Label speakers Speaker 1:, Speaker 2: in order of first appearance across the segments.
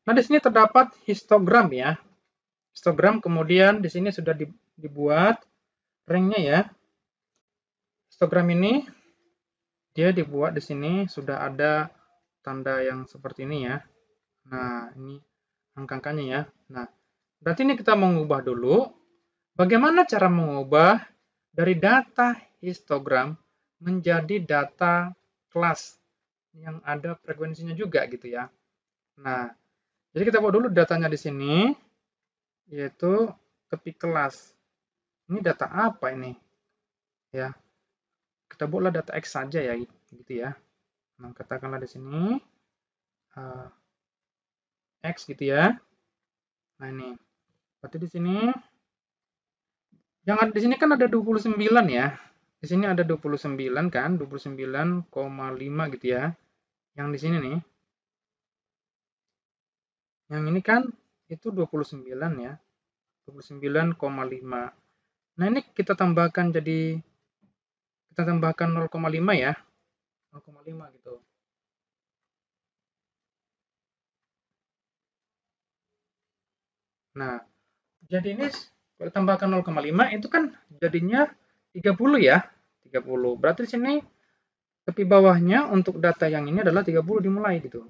Speaker 1: Nah, di sini terdapat histogram ya. Histogram kemudian di sini sudah dibuat ranknya ya. Histogram ini dia dibuat di sini sudah ada tanda yang seperti ini ya. Nah, ini angka-angkanya ya. Nah, berarti ini kita mengubah dulu. Bagaimana cara mengubah dari data histogram menjadi data kelas yang ada frekuensinya juga gitu ya. Nah, jadi kita buat dulu datanya di sini, yaitu ketik kelas. Ini data apa ini? Ya, kita buatlah data X saja ya, gitu ya. Nah, katakanlah di sini uh, X gitu ya. Nah, ini. Berarti di sini yang di sini kan ada 29 ya. Di sini ada 29 kan, 29,5 gitu ya. Yang di sini nih. Yang ini kan itu 29 ya. 29,5. Nah, ini kita tambahkan 0,5 ya. 0,5 gitu. Nah, jadi ini kalau tambahkan 0,5 itu kan jadinya 30 ya. 30. Berarti di sini tepi bawahnya untuk data yang ini adalah 30 dimulai gitu.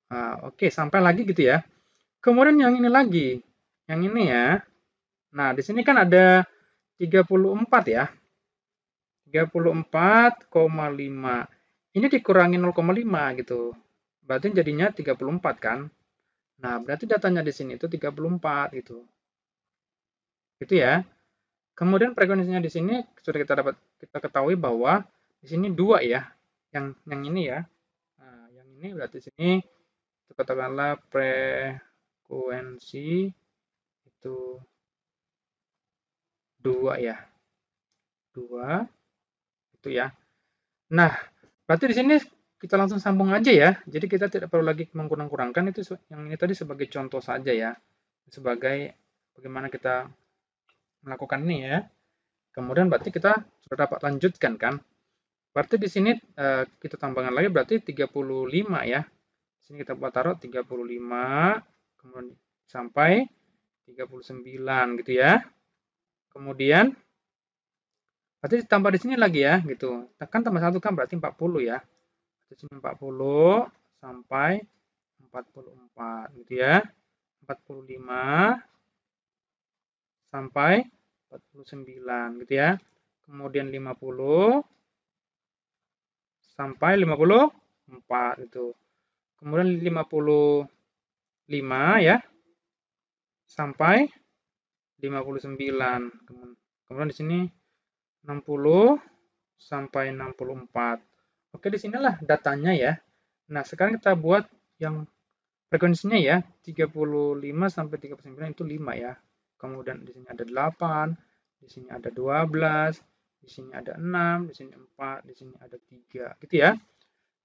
Speaker 1: Nah, oke, sampai lagi gitu ya. Kemudian yang ini lagi. Yang ini ya. Nah, di sini kan ada 34 ya. 34,5. Ini dikurangi 0,5 gitu. Berarti jadinya 34 kan. Nah, berarti datanya di sini itu 34 gitu. Gitu ya. Kemudian frekuensinya di sini sudah kita ketahui bahwa di sini 2 ya. Yang ini ya. Nah, yang ini berarti sini katakanlah frekuensi itu 2 ya. 2 itu ya. Nah, berarti di sini kita langsung sambung aja ya. Jadi kita tidak perlu lagi mengkurang-kurangkan, itu yang ini tadi sebagai contoh saja ya. Sebagai bagaimana kita melakukan ini ya. Kemudian berarti kita sudah dapat lanjutkan kan. Berarti di sini kita tambahkan lagi berarti 35 ya. Di sini kita buat taruh 35 kemudian sampai 39 gitu ya. Kemudian berarti ditambah di sini lagi ya gitu. Kan tambah 1 kan berarti 40 ya. Di sini 40 sampai 44 gitu ya. 45 sampai 49 gitu ya. Kemudian 50 sampai 54 gitu. Kemudian 55 ya sampai 59. Kemudian di sini 60 sampai 64. Oke, di sinilah datanya ya. Nah, sekarang kita buat yang frekuensinya ya, 35 sampai 39 itu 5 ya. Kemudian di sini ada 8, di sini ada 12, di sini ada 6, di sini 4, di sini ada 3, gitu ya.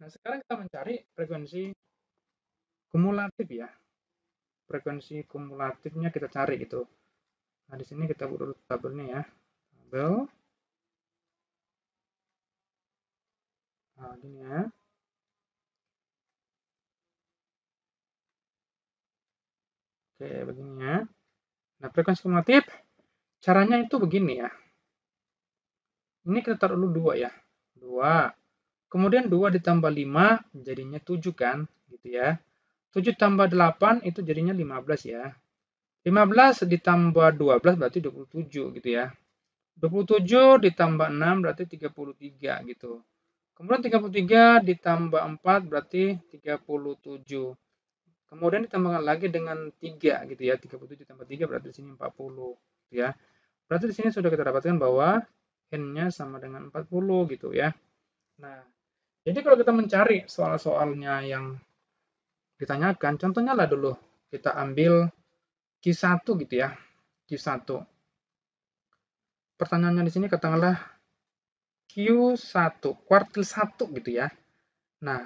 Speaker 1: Nah, sekarang kita mencari frekuensi kumulatif ya. Frekuensi kumulatifnya kita cari gitu. Nah, di sini kita buat dulu tabelnya ya. Tabel. Nah, gini ya. Oke, begini ya. Nah, frekuensi kumulatif caranya itu begini ya. Ini kita taruh dulu 2 ya. 2. Kemudian 2 ditambah 5 jadinya 7 kan, gitu ya. 7 tambah 8 itu jadinya 15 ya. 15 ditambah 12 berarti 27 gitu ya. 27 ditambah 6 berarti 33 gitu. Kemudian 33 ditambah 4 berarti 37. Kemudian ditambahkan lagi dengan 3 gitu ya. 37 tambah 3 berarti di sini 40 gitu ya. Berarti di sini sudah kita dapatkan bahwa n-nya sama dengan 40 gitu ya. Nah, jadi kalau kita mencari soal-soalnya yang ditanyakan, contohnya lah dulu kita ambil Q1 gitu ya. Q1. Pertanyaannya di sini katakanlah Q1, kuartil 1 gitu ya. Nah,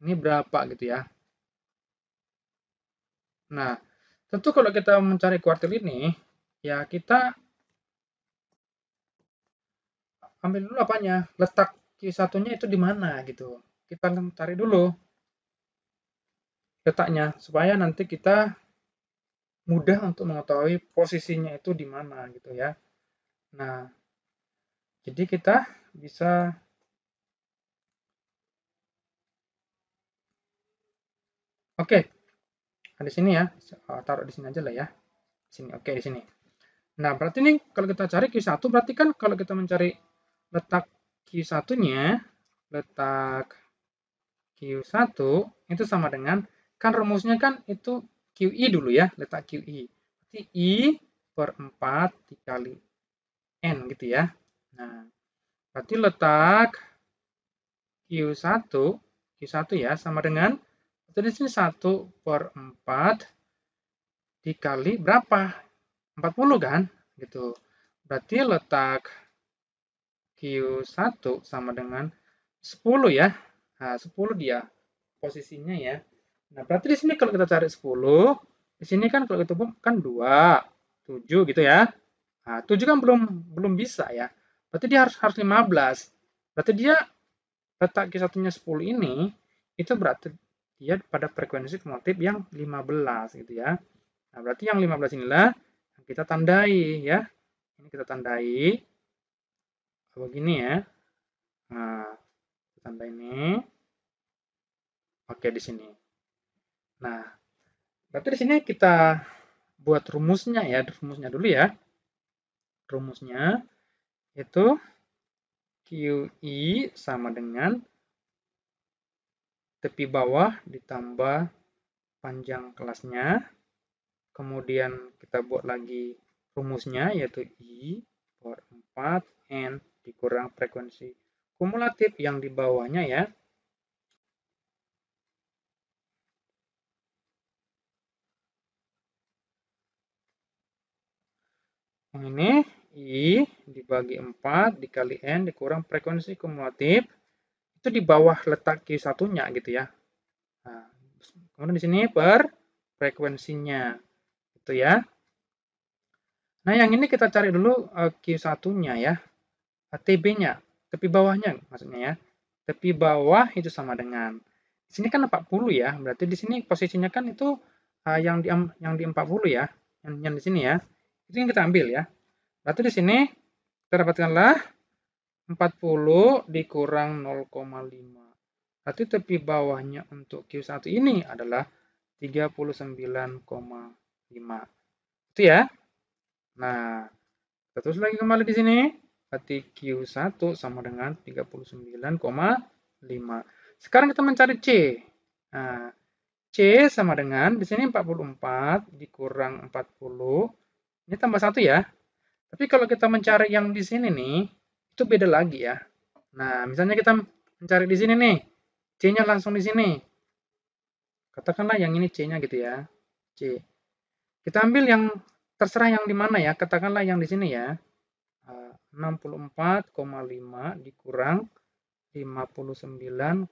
Speaker 1: ini berapa gitu ya. Nah, tentu kalau kita mencari kuartil ini, ya kita ambil dulu apanya, letak Q1-nya itu di mana gitu. Kita cari dulu. letaknya supaya nanti kita mudah untuk mengetahui posisinya itu di mana gitu ya. Nah, jadi kita bisa oke, di sini ya. Taruh di sini aja lah ya. Di sini. Oke, di sini. Nah, berarti nih kalau kita cari Q1 berarti kan kalau kita mencari letak Q1-nya, letak Q1 itu sama dengan kan rumusnya kan itu QI dulu ya, letak QI. Berarti I per 4 dikali N gitu ya. Nah, berarti letak Q1 Q1 ya sama dengan di sini 1 per 4 dikali berapa? 40 kan? Gitu. Berarti letak Q1 sama dengan 10 ya. Nah, 10 dia posisinya ya. Nah, berarti di sini kalau kita cari 10, di sini kan kalau kita kan 2, 7 gitu ya. Nah, 7 kan belum bisa ya. Berarti dia harus 15. Berarti dia letak Q1-nya 10 ini itu berarti dia pada frekuensi kumulatif yang 15 gitu ya. Nah, berarti yang 15 inilah yang kita tandai ya. Ini kita tandai begini ya. Nah, tanda ini. Oke, di sini. Nah, berarti di sini kita buat rumusnya ya, rumusnya dulu ya. Rumusnya itu QI sama dengan tepi bawah ditambah panjang kelasnya. Kemudian kita buat lagi rumusnya yaitu I per 4 N dikurang frekuensi kumulatif yang di bawahnya ya. Yang ini I dibagi 4 dikali N dikurang frekuensi kumulatif itu di bawah letak Q1-nya gitu ya. Nah, kemudian di sini per frekuensinya gitu ya. Nah, yang ini kita cari dulu Q1-nya ya. TB-nya, tepi bawahnya maksudnya ya. Tepi bawah itu sama dengan di sini kan 40 ya. Berarti di sini posisinya kan itu yang di 40 ya. Yang di sini ya. Itu yang kita ambil ya. Berarti di sini kita dapatkanlah 40 dikurang 0,5. Berarti tepi bawahnya untuk Q1 ini adalah 39,5. Itu ya. Nah, kita terus lagi kembali di sini. Berarti Q1 sama dengan 39,5. Sekarang kita mencari C. Nah, C sama dengan di sini 44 dikurang 40. Ini tambah 1 ya. Tapi kalau kita mencari yang di sini nih, itu beda lagi ya. Nah, misalnya kita mencari di sini nih. C-nya langsung di sini. Katakanlah yang ini C-nya gitu ya. C. Kita ambil yang terserah yang di mana ya. Katakanlah yang di sini ya. 64,5 dikurang 59,5.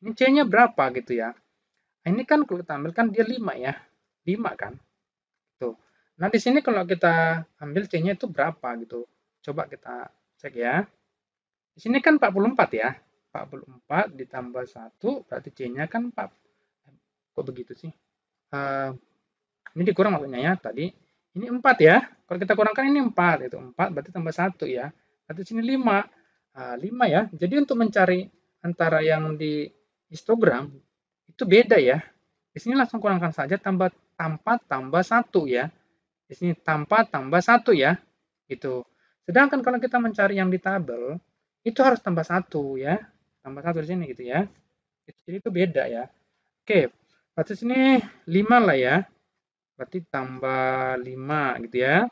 Speaker 1: Ini C-nya berapa gitu ya. Nah, ini kan kalau kita ambil kan dia 5 ya. 5 kan. Tuh. Nah, di sini kalau kita ambil C-nya itu berapa gitu. Coba kita cek ya. Di sini kan 44 ya. 44 ditambah 1 berarti C-nya kan 4. Kok begitu sih? Ini dikurang maksudnya ya tadi. Ini 4 ya. Kalau kita kurangkan ini 4. Itu 4 berarti tambah 1 ya. Berarti sini 5. 5 ya. Jadi untuk mencari antara yang di histogram itu beda ya. Di sini langsung kurangkan saja tanpa tambah 1 ya. Di sini tanpa tambah 1 ya. Gitu. Sedangkan kalau kita mencari yang di tabel itu harus tambah 1 ya. Tambah 1 di sini gitu ya. Jadi itu beda ya. Oke. Berarti sini 5 lah ya. Berarti tambah 5 gitu ya.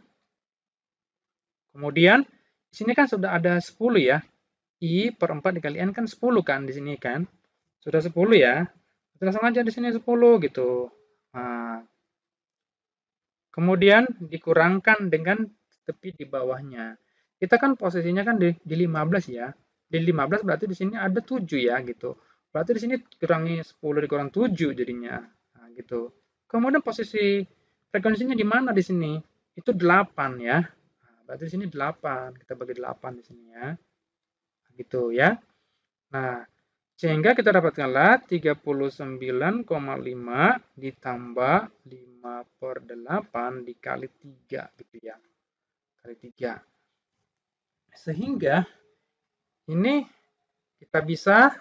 Speaker 1: Kemudian di sini kan sudah ada 10 ya. I per 4 dikali N kan 10 kan di sini kan. Sudah 10 ya. Langsung aja di sini 10 gitu. Nah, kemudian dikurangkan dengan tepi di bawahnya. Kita kan posisinya kan di 15 ya. Di 15 berarti di sini ada 7 ya gitu. Berarti di sini kurangi 10 dikurang 7 jadinya. Nah, gitu. Kemudian posisi frekuensinya di mana di sini? Itu 8 ya. Nah, berarti di sini 8. Kita bagi 8 di sini ya. Gitu ya. Nah, Sehingga kita dapatkanlah 39,5 ditambah 5/8 dikali 3 gitu ya. Kali 3. Sehingga ini kita bisa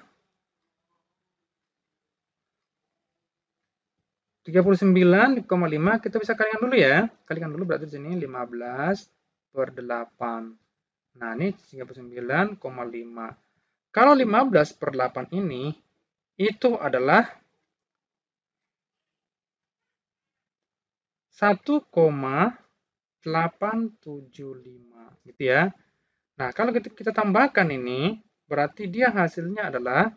Speaker 1: 39,5 kita bisa kalikan dulu ya. Kalikan dulu berarti di sini 15/8. Nah, ini 39,5. Kalau 15/8 ini itu adalah 1,875 gitu ya. Nah, kalau kita tambahkan ini berarti dia hasilnya adalah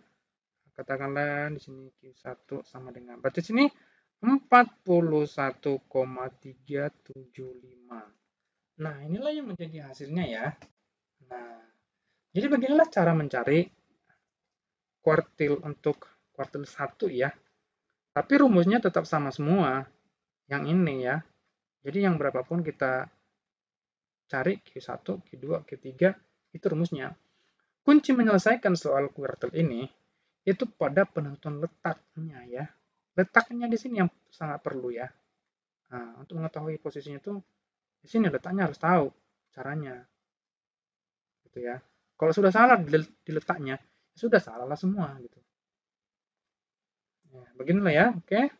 Speaker 1: katakanlah di sini Q1 sama dengan berarti sini 41,375. Nah, inilah yang menjadi hasilnya ya. Nah, jadi beginilah cara mencari kuartil untuk kuartil 1 ya. Tapi rumusnya tetap sama semua. Yang ini ya. Jadi yang berapapun kita cari Q1, Q2, Q3 itu rumusnya. Kunci menyelesaikan soal kuartil ini itu pada penentuan letaknya ya. Letaknya di sini yang sangat perlu ya. Nah, untuk mengetahui posisinya itu di sini letaknya harus tahu caranya. Gitu ya. Kalau sudah salah di letaknya, sudah salah semua gitu. Ya, beginilah ya, oke.